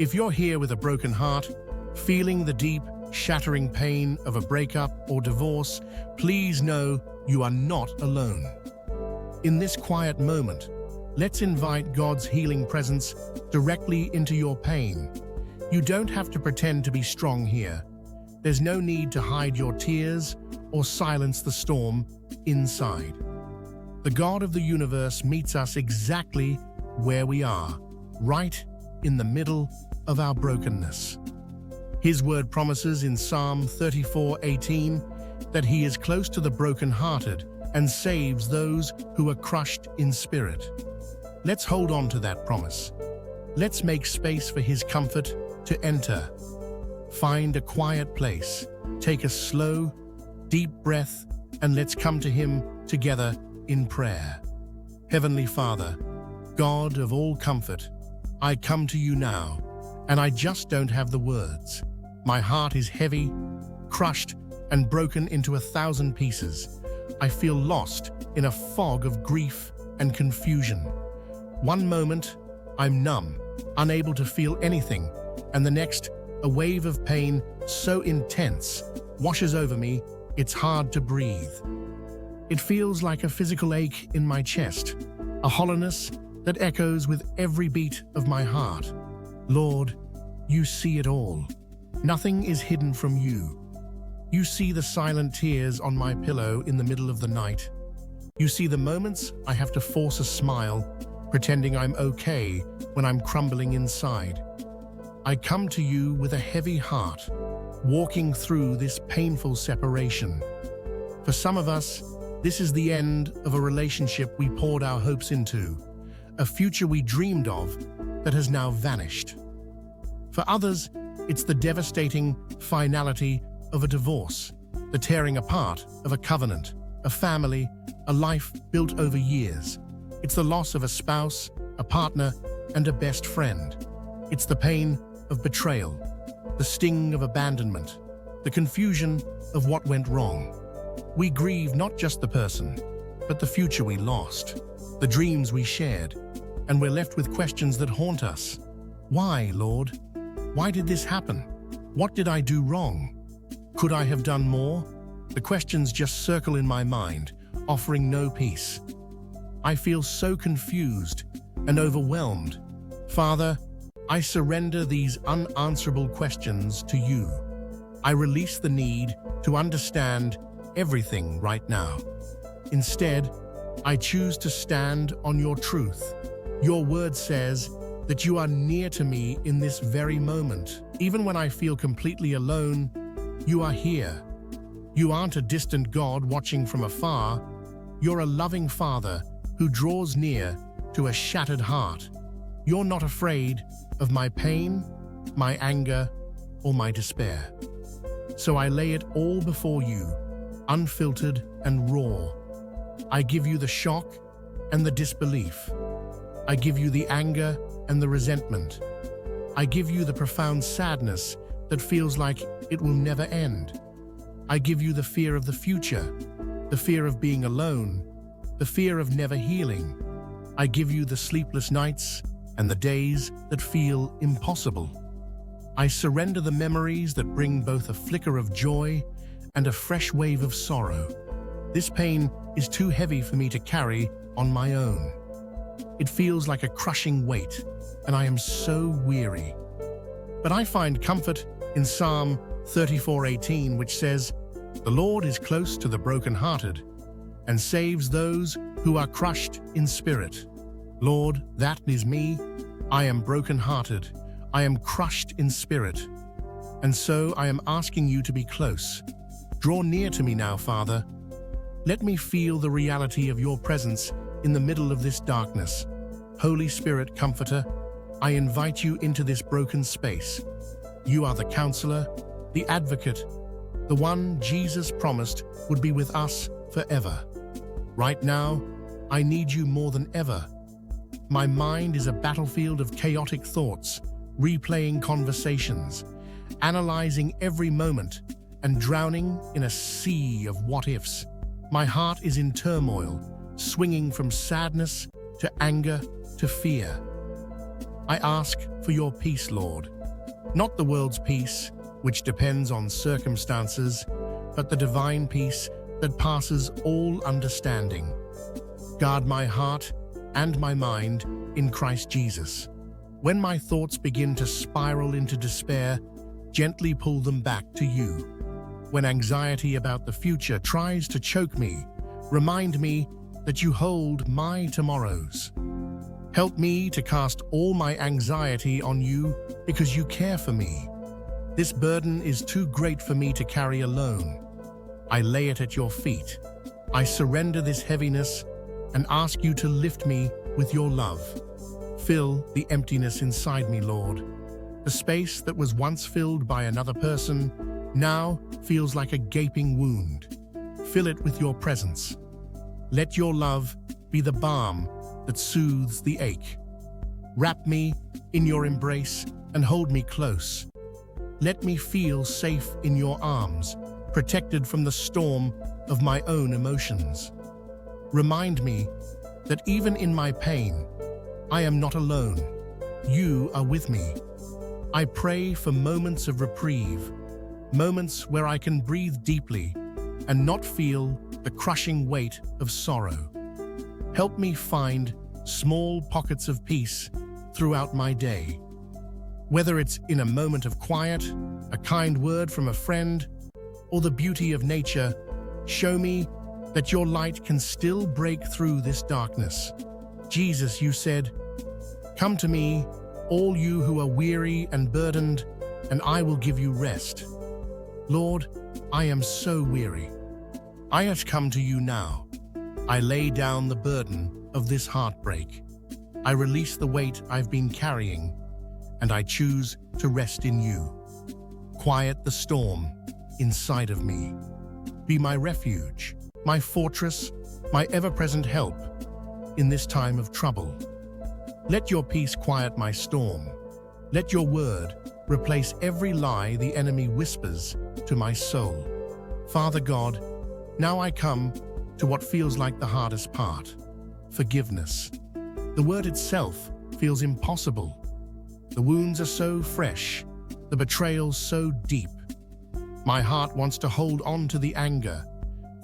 If you're here with a broken heart, feeling the deep, shattering pain of a breakup or divorce, please know you are not alone. In this quiet moment, let's invite God's healing presence directly into your pain. You don't have to pretend to be strong here. There's no need to hide your tears or silence the storm inside. The God of the universe meets us exactly where we are, right in the middle of our brokenness. His word promises in Psalm 34:18 that He is close to the brokenhearted and saves those who are crushed in spirit. Let's hold on to that promise. Let's make space for His comfort to enter. Find a quiet place, take a slow, deep breath, and let's come to Him together in prayer. Heavenly Father, God of all comfort, I come to you now, and I just don't have the words. My heart is heavy, crushed, and broken into 1,000 pieces. I feel lost in a fog of grief and confusion. One moment, I'm numb, unable to feel anything, and the next, a wave of pain so intense washes over me, it's hard to breathe. It feels like a physical ache in my chest, a hollowness that echoes with every beat of my heart. Lord, you see it all. Nothing is hidden from you. You see the silent tears on my pillow in the middle of the night. You see the moments I have to force a smile, pretending I'm okay when I'm crumbling inside. I come to you with a heavy heart, walking through this painful separation. For some of us, this is the end of a relationship we poured our hopes into, a future we dreamed of that has now vanished. For others, it's the devastating finality of a divorce, the tearing apart of a covenant, a family, a life built over years. It's the loss of a spouse, a partner, and a best friend. It's the pain of betrayal, the sting of abandonment, the confusion of what went wrong. We grieve not just the person, but the future we lost, the dreams we shared, and we're left with questions that haunt us. Why, Lord? Why did this happen? What did I do wrong? Could I have done more? The questions just circle in my mind, offering no peace. I feel so confused and overwhelmed. Father, I surrender these unanswerable questions to you. I release the need to understand everything right now. Instead, I choose to stand on your truth. Your word says that you are near to me in this very moment. Even when I feel completely alone, you are here. You aren't a distant God watching from afar. You're a loving Father who draws near to a shattered heart. You're not afraid of my pain, my anger, or my despair. So I lay it all before you, unfiltered and raw. I give you the shock and the disbelief. I give you the anger and the resentment. I give you the profound sadness that feels like it will never end. I give you the fear of the future, the fear of being alone, the fear of never healing. I give you the sleepless nights and the days that feel impossible. I surrender the memories that bring both a flicker of joy and a fresh wave of sorrow. This pain is too heavy for me to carry on my own. It feels like a crushing weight, and I am so weary. But I find comfort in Psalm 34:18, which says, "The Lord is close to the brokenhearted and saves those who are crushed in spirit." Lord, that is me. I am brokenhearted. I am crushed in spirit. And so I am asking you to be close. Draw near to me now, Father. Let me feel the reality of your presence in the middle of this darkness. Holy Spirit, Comforter, I invite you into this broken space. You are the counselor, the advocate, the one Jesus promised would be with us forever. Right now, I need you more than ever. My mind is a battlefield of chaotic thoughts, replaying conversations, analyzing every moment, and drowning in a sea of what-ifs. My heart is in turmoil, swinging from sadness to anger to fear. I ask for your peace, Lord. Not the world's peace, which depends on circumstances, but the divine peace that passes all understanding. Guard my heart and my mind in Christ Jesus. When my thoughts begin to spiral into despair, gently pull them back to you. When anxiety about the future tries to choke me, remind me that you hold my tomorrows. Help me to cast all my anxiety on you because you care for me. This burden is too great for me to carry alone. I lay it at your feet. I surrender this heaviness and ask you to lift me with your love. Fill the emptiness inside me, Lord. The space that was once filled by another person now feels like a gaping wound. Fill it with your presence. Let your love be the balm that soothes the ache. Wrap me in your embrace and hold me close. Let me feel safe in your arms, protected from the storm of my own emotions. Remind me that even in my pain, I am not alone. You are with me. I pray for moments of reprieve, moments where I can breathe deeply and not feel the crushing weight of sorrow. Help me find small pockets of peace throughout my day. Whether it's in a moment of quiet, a kind word from a friend, or the beauty of nature, show me that your light can still break through this darkness. Jesus, you said, "Come to me, all you who are weary and burdened, and I will give you rest." Lord, I am so weary. I have come to you now. I lay down the burden of this heartbreak. I release the weight I've been carrying, and I choose to rest in you. Quiet the storm inside of me. Be my refuge, my fortress, my ever-present help in this time of trouble. Let your peace quiet my storm. Let your word replace every lie the enemy whispers to my soul. Father God, now I come to what feels like the hardest part: forgiveness. The word itself feels impossible. The wounds are so fresh, the betrayal so deep. My heart wants to hold on to the anger,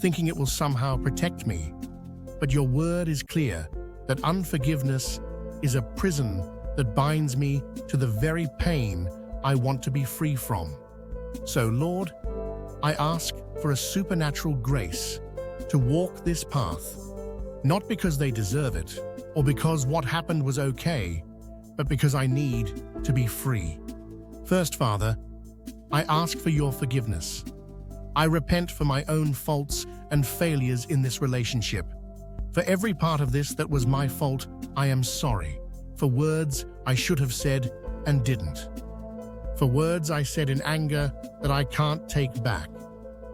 thinking it will somehow protect me. But your word is clear that unforgiveness is a prison that binds me to the very pain I want to be free from. So, Lord, I ask for a supernatural grace to walk this path, not because they deserve it or because what happened was okay, but because I need to be free. First, Father, I ask for your forgiveness. I repent for my own faults and failures in this relationship. For every part of this that was my fault, I am sorry. For words I should have said and didn't. For words I said in anger that I can't take back.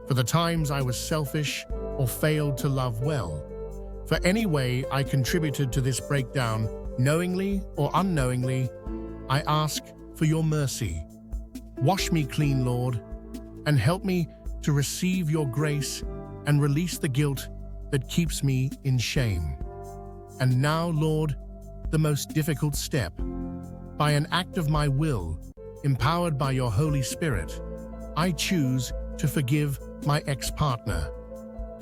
For the times I was selfish or failed to love well. For any way I contributed to this breakdown, knowingly or unknowingly, I ask for your mercy. Wash me clean, Lord, and help me to receive your grace and release the guilt that keeps me in shame. And now, Lord, the most difficult step. By an act of my will, empowered by your Holy Spirit, I choose to forgive my ex-partner.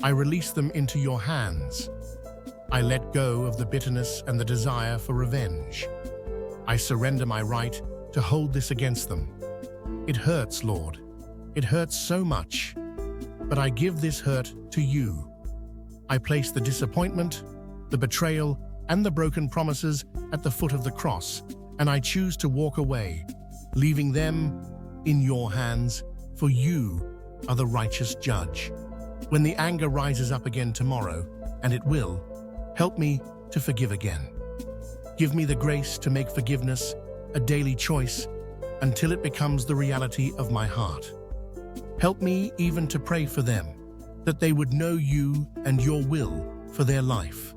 I release them into your hands. I let go of the bitterness and the desire for revenge. I surrender my right to hold this against them. It hurts, Lord. It hurts so much. But I give this hurt to you. I place the disappointment, the betrayal, and the broken promises at the foot of the cross, and I choose to walk away, leaving them in your hands, for you are the righteous judge. When the anger rises up again tomorrow, and it will, help me to forgive again. Give me the grace to make forgiveness a daily choice until it becomes the reality of my heart. Help me even to pray for them, that they would know you and your will for their life.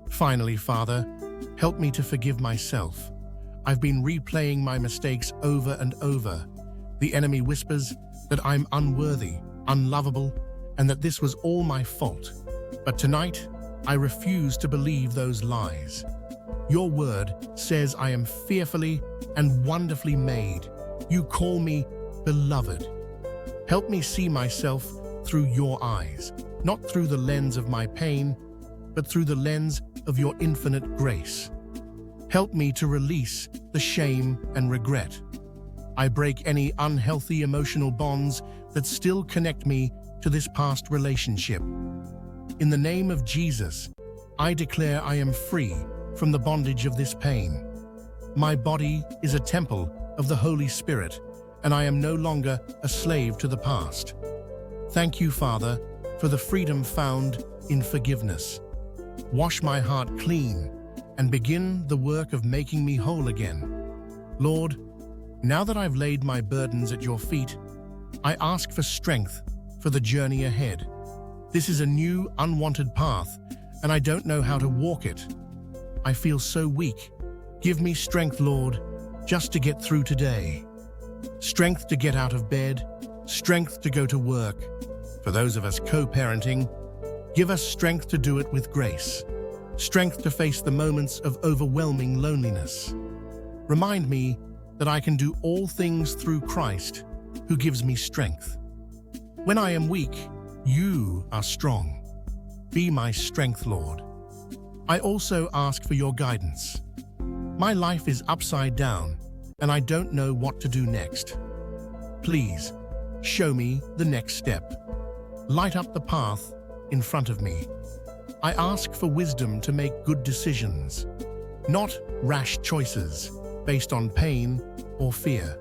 Finally, Father, help me to forgive myself. I've been replaying my mistakes over and over. The enemy whispers that I'm unworthy, unlovable, and that this was all my fault. But tonight, I refuse to believe those lies. Your word says I am fearfully and wonderfully made. You call me beloved. Help me see myself through your eyes, not through the lens of my pain, but through the lens of your infinite grace. Help me to release the shame and regret. I break any unhealthy emotional bonds that still connect me to this past relationship. In the name of Jesus, I declare I am free from the bondage of this pain. My body is a temple of the Holy Spirit, and I am no longer a slave to the past. Thank you, Father, for the freedom found in forgiveness. Wash my heart clean and begin the work of making me whole again. Lord, now that I've laid my burdens at your feet, I ask for strength for the journey ahead. This is a new, unwanted path, and I don't know how to walk it. I feel so weak. Give me strength, Lord, just to get through today. Strength to get out of bed, strength to go to work. For those of us co-parenting, give us strength to do it with grace. Strength to face the moments of overwhelming loneliness. Remind me that I can do all things through Christ, who gives me strength. When I am weak, you are strong. Be my strength, Lord. I also ask for your guidance. My life is upside down, and I don't know what to do next. Please, show me the next step. Light up the path in front of me. I ask for wisdom to make good decisions, not rash choices based on pain or fear.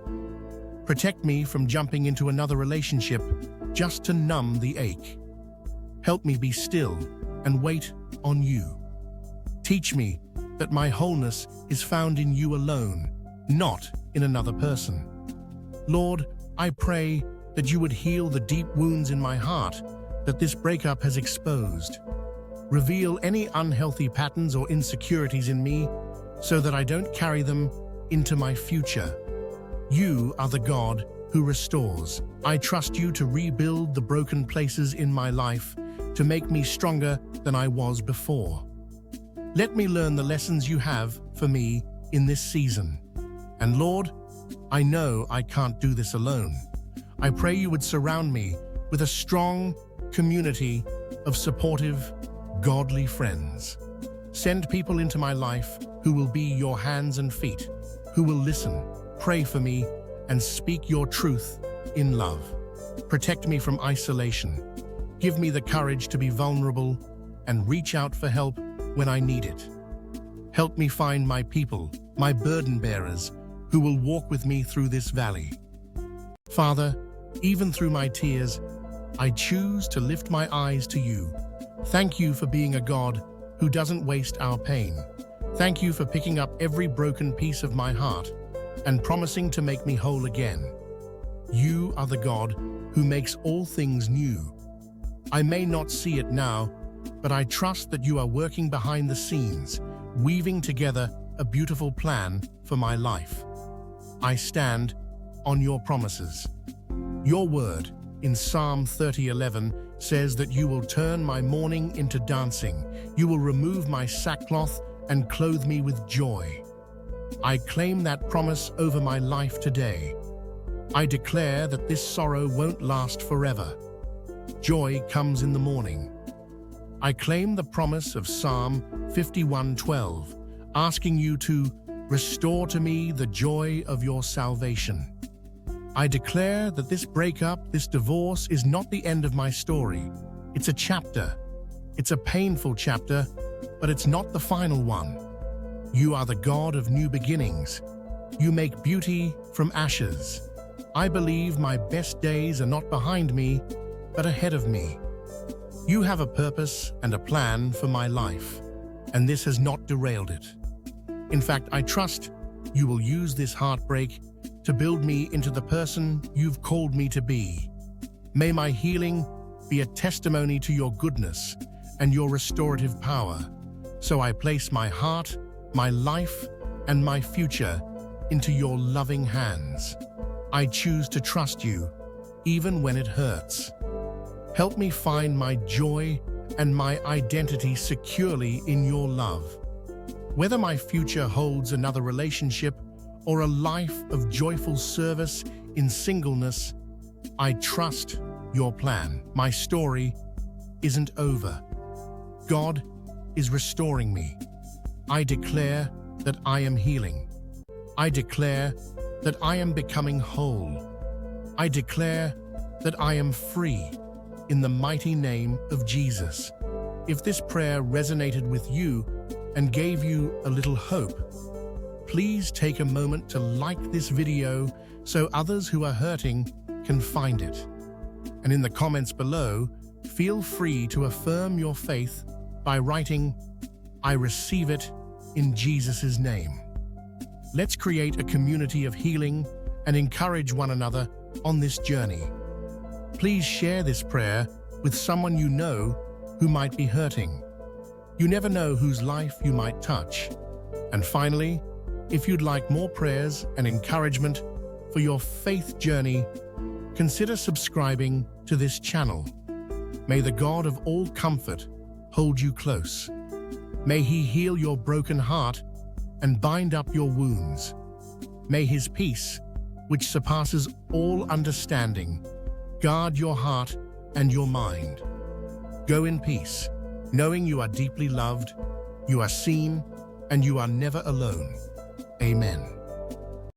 Protect me from jumping into another relationship just to numb the ache. Help me be still and wait on you. Teach me that my wholeness is found in you alone, not in another person. Lord, I pray that you would heal the deep wounds in my heart that this breakup has exposed. Reveal any unhealthy patterns or insecurities in me so that I don't carry them into my future. You are the God who restores. I trust you to rebuild the broken places in my life to make me stronger than I was before. Let me learn the lessons you have for me in this season. And Lord, I know I can't do this alone. I pray you would surround me with a strong community of supportive, godly friends. Send people into my life who will be your hands and feet, who will listen, pray for me, and speak your truth in love. Protect me from isolation. Give me the courage to be vulnerable and reach out for help when I need it. Help me find my people, my burden bearers, who will walk with me through this valley. Father, even through my tears, I choose to lift my eyes to you. Thank you for being a God who doesn't waste our pain. Thank you for picking up every broken piece of my heart and promising to make me whole again. You are the God who makes all things new. I may not see it now, but I trust that you are working behind the scenes, weaving together a beautiful plan for my life. I stand on your promises. Your word in Psalm 30:11 says that you will turn my mourning into dancing. You will remove my sackcloth and clothe me with joy. I claim that promise over my life today. I declare that this sorrow won't last forever. Joy comes in the morning. I claim the promise of Psalm 51:12, asking you to restore to me the joy of your salvation. I declare that this breakup, this divorce, is not the end of my story. It's a chapter. It's a painful chapter, but it's not the final one. You are the God of new beginnings. You make beauty from ashes. I believe my best days are not behind me, but ahead of me. You have a purpose and a plan for my life, and this has not derailed it. In fact, I trust you will use this heartbreak to build me into the person you've called me to be. May my healing be a testimony to your goodness and your restorative power. So I place my heart, my life, and my future into your loving hands. I choose to trust you, even when it hurts. Help me find my joy and my identity securely in your love. Whether my future holds another relationship or a life of joyful service in singleness, I trust your plan. My story isn't over. God is restoring me. I declare that I am healing. I declare that I am becoming whole. I declare that I am free in the mighty name of Jesus. If this prayer resonated with you and gave you a little hope, please take a moment to like this video so others who are hurting can find it. And in the comments below, feel free to affirm your faith by writing, "I receive it in Jesus' name." Let's create a community of healing and encourage one another on this journey. Please share this prayer with someone you know who might be hurting. You never know whose life you might touch. And finally, if you'd like more prayers and encouragement for your faith journey, consider subscribing to this channel. May the God of all comfort hold you close. May He heal your broken heart and bind up your wounds. May His peace, which surpasses all understanding, guard your heart and your mind. Go in peace, knowing you are deeply loved, you are seen, and you are never alone. Amen.